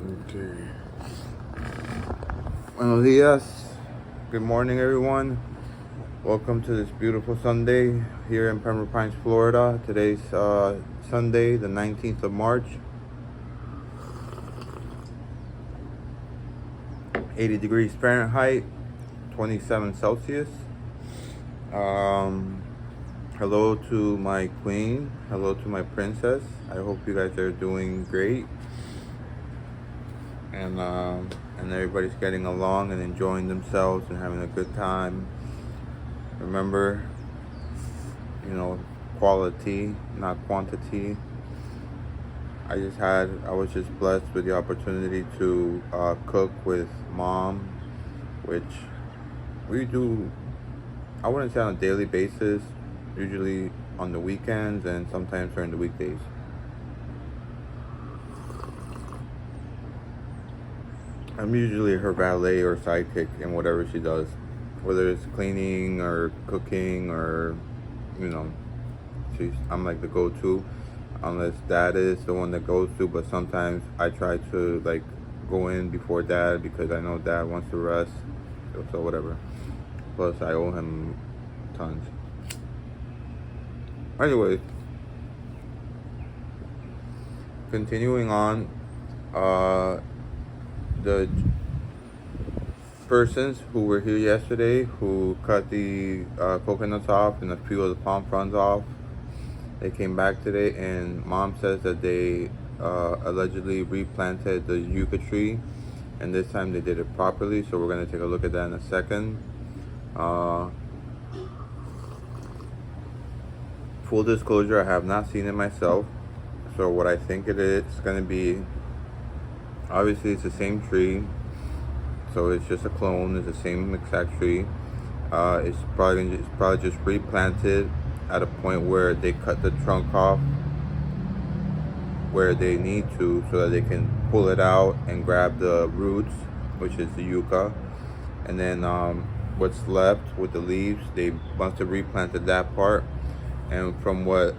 Okay. Buenos dias. Good morning, everyone. Welcome to this beautiful Sunday here in Pembroke Pines, Florida. Today's Sunday, the 19th of March. 80 degrees Fahrenheit, 27 Celsius. Hello to my queen. Hello to my princess. I hope you guys are doing great. And everybody's getting along and enjoying themselves and having a good time. Remember, quality, not quantity. I was just blessed with the opportunity to cook with Mom, which we do, I wouldn't say on a daily basis, usually on the weekends and sometimes during the weekdays. I'm usually her valet or sidekick in whatever she does, whether it's cleaning or cooking or, I'm like the go-to, unless Dad is the one that goes to. But sometimes I try to like go in before Dad because I know Dad wants to rest, so whatever. Plus I owe him tons. Anyway, continuing on, the persons who were here yesterday who cut the coconuts off and a few of the palm fronds off, they came back today, and Mom says that they allegedly replanted the yucca tree, and this time they did it properly. So we're going to take a look at that in a second. Full disclosure, I have not seen it myself, so what I think it is going to be, obviously it's the same tree, so it's just a clone. It's the same exact tree. It's probably just replanted at a point where they cut the trunk off where they need to, so that they can pull it out and grab the roots, which is the yucca, and then what's left with the leaves, they must have replanted that part. And from what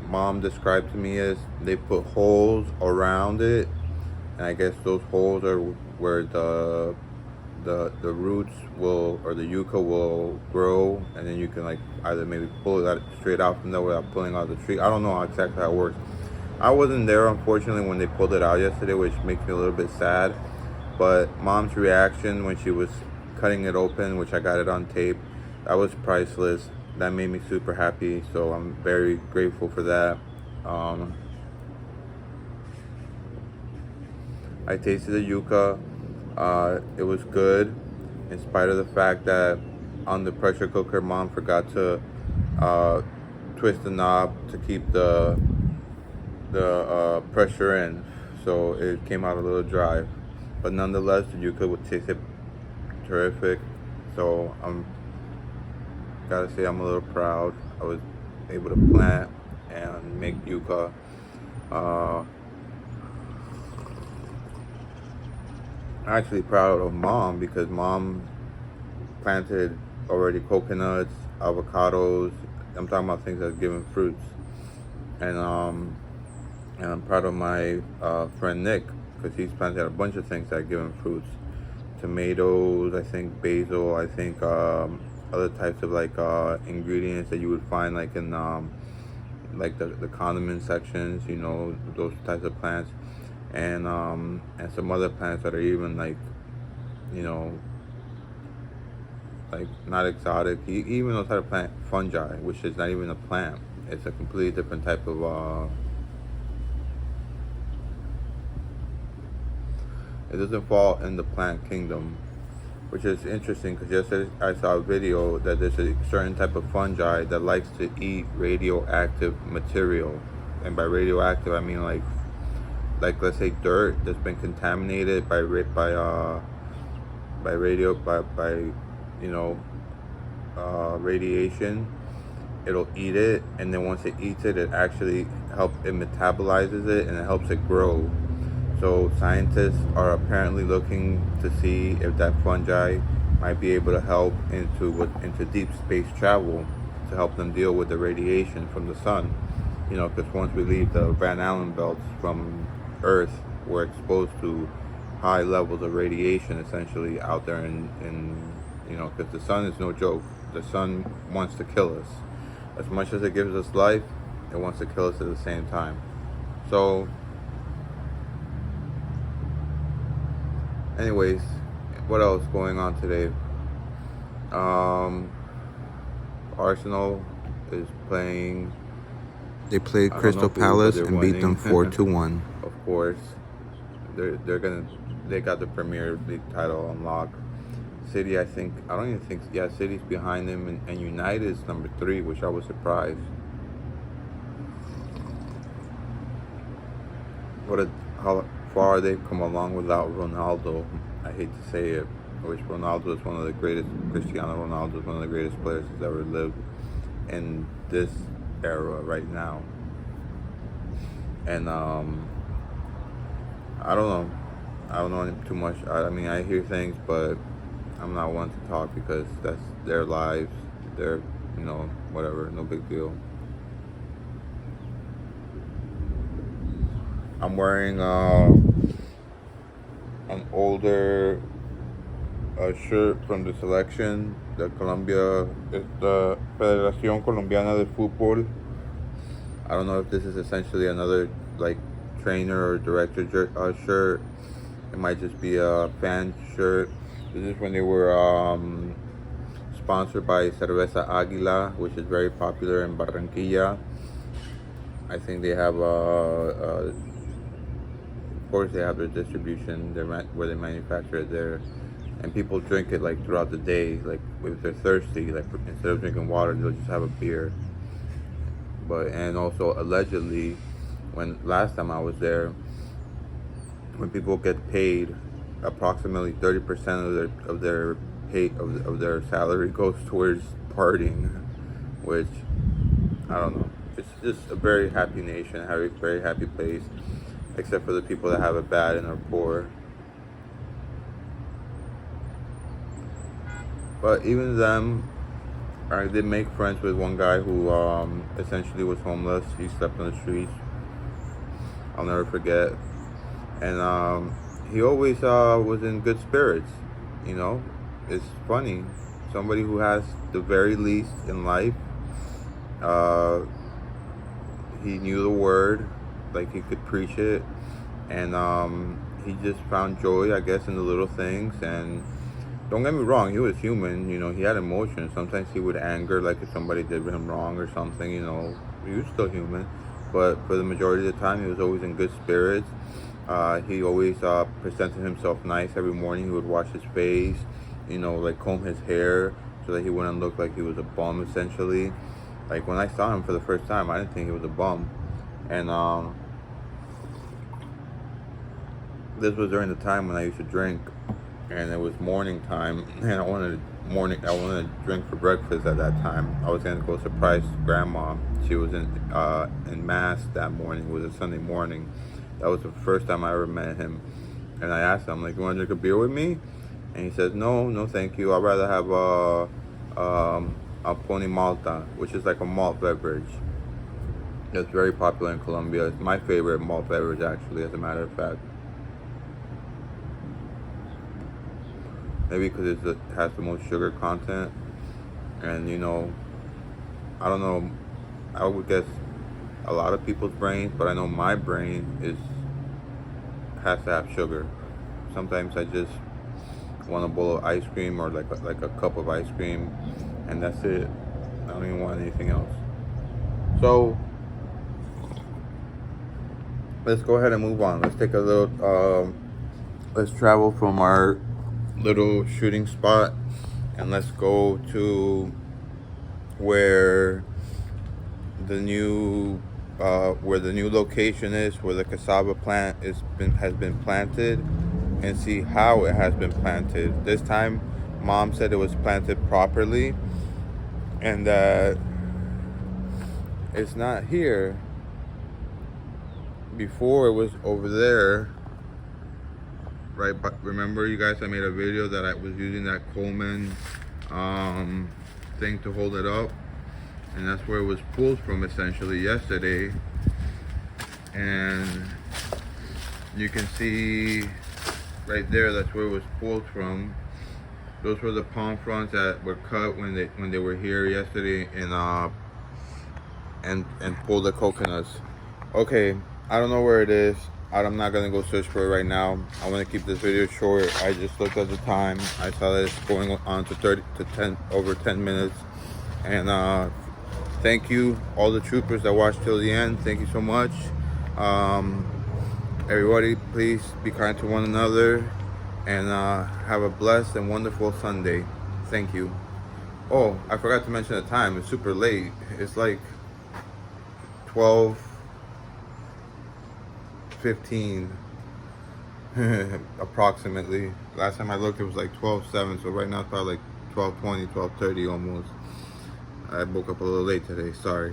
Mom described to me is they put holes around it, and I guess those holes are where the roots will, or the yucca will grow, and then you can like either maybe pull it straight out from there without pulling out the tree. I don't know exactly how it works. I wasn't there, unfortunately, when they pulled it out yesterday, which makes me a little bit sad. But Mom's reaction when she was cutting it open, which I got it on tape, that was priceless. That made me super happy, so I'm very grateful for that. I tasted the yucca. It was good, in spite of the fact that on the pressure cooker, Mom forgot to twist the knob to keep the pressure in, so it came out a little dry. But nonetheless, the yucca would taste terrific. So gotta say I'm a little proud. I was able to plant and make yucca. Actually proud of Mom because Mom planted already coconuts, avocados. I'm talking about things that's giving fruits. And I'm proud of my friend Nick, because he's planted a bunch of things that are giving fruits. Tomatoes, I think basil, I think other types of like ingredients that you would find like in like the condiment sections, those types of plants. And some other plants that are even like, like not exotic. Even those type of plant, fungi, which is not even a plant. It's a completely different type of. It doesn't fall in the plant kingdom, which is interesting because yesterday I saw a video that there's a certain type of fungi that likes to eat radioactive material, and by radioactive I mean like let's say dirt that's been contaminated by radiation. It'll eat it, and then once it eats it, it metabolizes it, and it helps it grow. So scientists are apparently looking to see if that fungi might be able to help into deep space travel, to help them deal with the radiation from the sun. Because once we leave the Van Allen belts from Earth, we're exposed to high levels of radiation essentially out there in you know, because the sun is no joke. The sun wants to kill us. As much as it gives us life, it wants to kill us at the same time. So anyways, what else going on today? Arsenal is playing. They played Crystal Palace and beat them 4-1. Of course, they got the Premier League title unlocked. City, I don't even think, yeah, City's behind them, and United is number 3, which I was surprised. How far they've come along without Ronaldo. I hate to say it, I wish Ronaldo is one of the greatest. Cristiano Ronaldo is one of the greatest players that's ever lived in this era right now. And I don't know too much. I mean, I hear things, but I'm not one to talk because that's their lives. They're, you know, whatever, no big deal. I'm wearing an older shirt from the selection, the Federación Colombiana de Fútbol. I don't know if this is essentially another like trainer or director shirt. It might just be a fan shirt. This is when they were sponsored by Cerveza Águila, which is very popular in Barranquilla. I think they have of course they have their distribution, where they manufacture it there, and people drink it like throughout the day. Like if they're thirsty, like instead of drinking water, they'll just have a beer. And also allegedly, when last time I was there, when people get paid, approximately 30% of their salary goes towards partying, which I don't know. It's just a very happy nation, a very happy place, except for the people that have it bad and are poor. But even them, I did make friends with one guy who essentially was homeless. He slept on the streets. I'll never forget. And he always was in good spirits. You know, it's funny. Somebody who has the very least in life. He knew the word, like he could preach it, and he just found joy, I guess, in the little things. And don't get me wrong, he was human. You know, he had emotions. Sometimes he would anger, like if somebody did him wrong or something. You know, he was still human, but for the majority of the time, he was always in good spirits. He always presented himself nice every morning. He would wash his face, you know, like comb his hair so that he wouldn't look like he was a bum, essentially. Like when I saw him for the first time, I didn't think he was a bum. And this was during the time when I used to drink, and it was morning time, and I wanted to drink for breakfast at that time. I was gonna go surprise Grandma. She was in mass that morning. It was a Sunday morning. That was the first time I ever met him. And I asked him, like, you want to drink a beer with me? And he says, no, thank you. I'd rather have a Pony Malta, which is like a malt beverage. It's very popular in Colombia. It's my favorite malt beverage, actually, as a matter of fact. Maybe because it has the most sugar content. And, you know, I don't know, I would guess a lot of people's brains, but I know my brain has to have sugar. Sometimes I just want a bowl of ice cream or like a cup of ice cream, and that's it. I don't even want anything else. So let's go ahead and move on. Let's take a little let's travel from our little shooting spot and let's go to where the new location is, where the cassava plant has been planted, and see how it has been planted. This time Mom said it was planted properly, and that it's not here. Before it was over there, right? But remember, you guys, I made a video that I was using that Coleman thing to hold it up, and that's where it was pulled from essentially yesterday. And you can see right there, that's where it was pulled from. Those were the palm fronds that were cut when they were here yesterday and pulled the coconuts. Okay, I don't know where it is. I'm not gonna go search for it right now. I want to keep this video short. I just looked at the time. I saw that it's going on to 30 to 10 over 10 minutes. And thank you all the troopers that watched till the end. Thank you so much. Everybody, please be kind to one another and have a blessed and wonderful Sunday. Thank you. Oh, I forgot to mention the time. It's super late. It's like 12:15 approximately. Last time I looked it was like 12:07, so right now it's probably like 12:20, 12:30 almost. I woke up a little late today, sorry.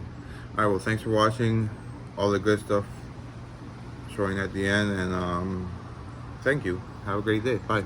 Alright, well, thanks for watching. All the good stuff showing at the end, and thank you. Have a great day. Bye.